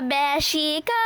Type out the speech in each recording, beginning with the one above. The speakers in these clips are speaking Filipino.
kabeshi ko!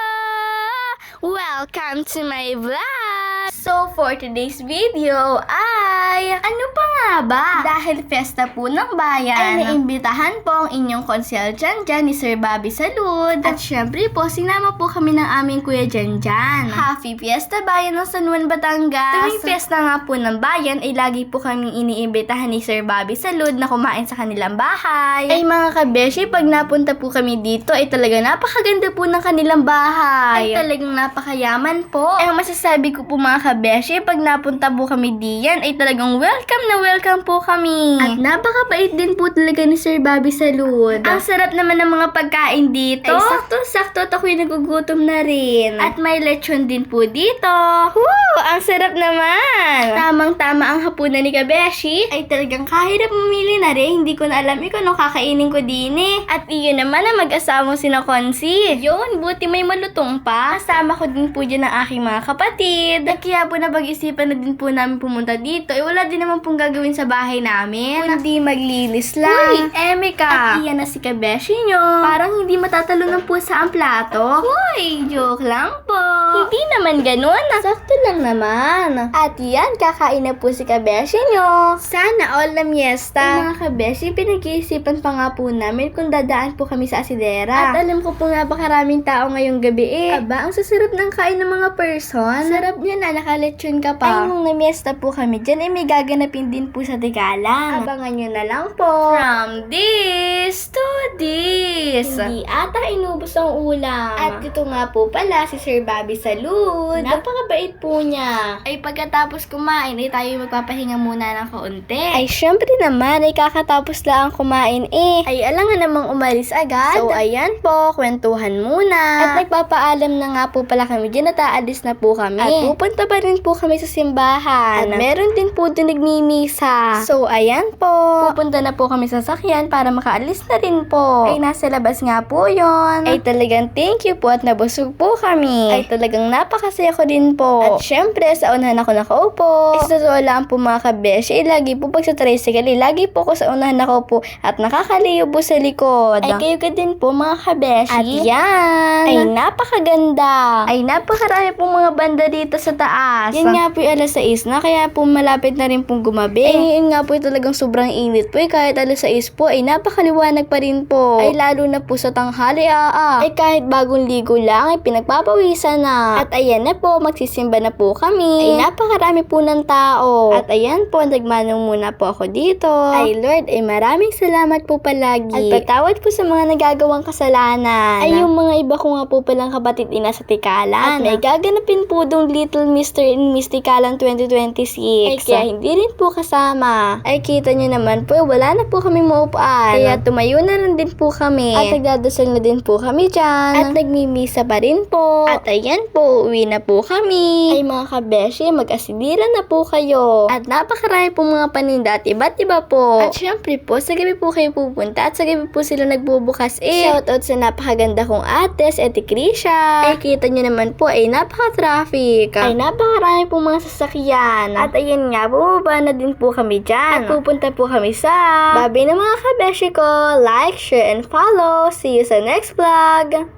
Welcome to my vlog! So, for today's video ay, ano pa nga ba? Dahil festa po ng bayan, ay naimbitahan po ang inyong konsyel Janjan ni Sir Bobby Salud. At syempre po, sinama po kami ng aming Kuya Janjan. Happy Fiesta Bayan ng San Juan, Batangas! Tuwing fiesta nga po ng bayan, ay lagi po kaming iniimbitahan ni Sir Bobby Salud na kumain sa kanilang bahay. Ay mga kabeshi, pag napunta po kami dito, ay talaga napakaganda po ng kanilang bahay. Ay talagang napakayaman po. Ay ang masasabi ko po mga kabeshi, pag napunta po kami diyan, ay talagang welcome na welcome po kami. At napakabait din po talaga ni Sir Bobby Salud. Ang sarap naman ng mga pagkain dito. Ay sakto-sakto at ako'y nagugutom na rin. At may lechon din po dito. Woo! Ang sarap naman! Tamang-tama ang hapunan ni kabeshi. Ay talagang kahit na pumili na rin, hindi ko na alam kung ano kakainin ko din eh. At iyon naman ang mag-asawang sina Consi. Yun, buti may malutong pa. Kasama ko din po dyan ang aking mga kapatid. At kaya po napag-isipan na din po namin pumunta dito. Eh wala din naman pong gagawin sa bahay namin. Kundi maglinis lang. Uy, Emeka! At iyan na si kabeshi nyo. Parang hindi matatalunan po sa ang plato. Uy, joke lang po. Hindi naman ganun. Sakto lang naman. At yan, kakain na po si kabeshi nyo. Sana all na miesta. Ay mga kabeshi, pinag-iisipan pa nga po namin kung dadaan po kami sa Asidera. At alam ko po nga ba karaming tao ngayong gabi eh. Aba, ang sasarap ng kain ng mga person. Sarap niya na, nakalechon ka pa. Ay, nung namiesta po kami dyan, ay may gaganapin din po sa Tigalan. Abangan nyo na lang po. From this to this. Hindi ata inubos ang ulam. At ito nga po pala si Sir Bobby Salud. Napakabait po niya. Ay pagkatapos kumain, ay tayo magpapahinga muna ng kaunti. Ay syempre naman, ay kakatapos lang kumain eh. Ay alangan namang umalis agad. So ayan po, kwentuhan muna. At nagpapaalam na nga po pala kami dyan at aalis na po kami. At pupunta pa rin po kami sa simbahan. At meron din po doon nagmimisa. So ayan po, pupunta na po kami sa sakyan para makaalis na rin po. Ay nasa labas nga po yon. Ay talagang thank you po at nabusog po kami. Ay talagang napakasaya ko din po. At syempre sa unahan ako nakaupo. Ay sa totoo lang po mga kabeshi, lagi po pag sa tricycle, lagi po ko sa unahan nakaupo at nakakaliyo po sa likod. Ay kayo ka din po mga kabeshi. At yan, ay napakaganda. Ay napakarami pong mga banda dito sa taas. Yan nga po yung alas 6 na, kaya po malapit na rin pong gumabi. Ay yun nga po yung talagang sobrang init po. Kahit alas 6 po, ay napakaliwanag pa rin po. Ay lalo na po sa tanghali Ay kahit bagong ligo lang, ay pinagpapawisan na. At ayan na po, magsisimba na po kami. Ay napakarami po ng tao. At ayan po, nagmanong muna po ako dito. Ay Lord, ay maraming salamat po palagi. At patawad po sa mga nagagawang kasalanan. Ay yung mga iba ko nga po palang kapatid ina sa Tikalan. At may gaganapin po dong Little Mr. and Miss Tikalan 2026. Ay kaya hindi rin po kasama. Ay kita nyo naman po, wala na po kami maupuan. Kaya tumayo na rin din po kami. At nagdadasal na din po kami dyan. At nagmimisa pa rin po. At ayan po, uwi na po kami. Ay mga kabeshi, mag-asidiran na po kayo. At napakarami po mga paninda at iba't iba po. At syempre po, sa gabi po kayo pupunta at sa gabi po sila nagbubukas Shoutout sa napakaganda kong ates, Ate Krisha. Ay kita nyo naman po, ay napaka-traffic. Ay napakarami po mga sasakyan. At ayan nga, bumaba na din po kami dyan. At pupunta po kami sa Babi ng mga kabeshi ko. Like, share, and follow. See you sa next vlog.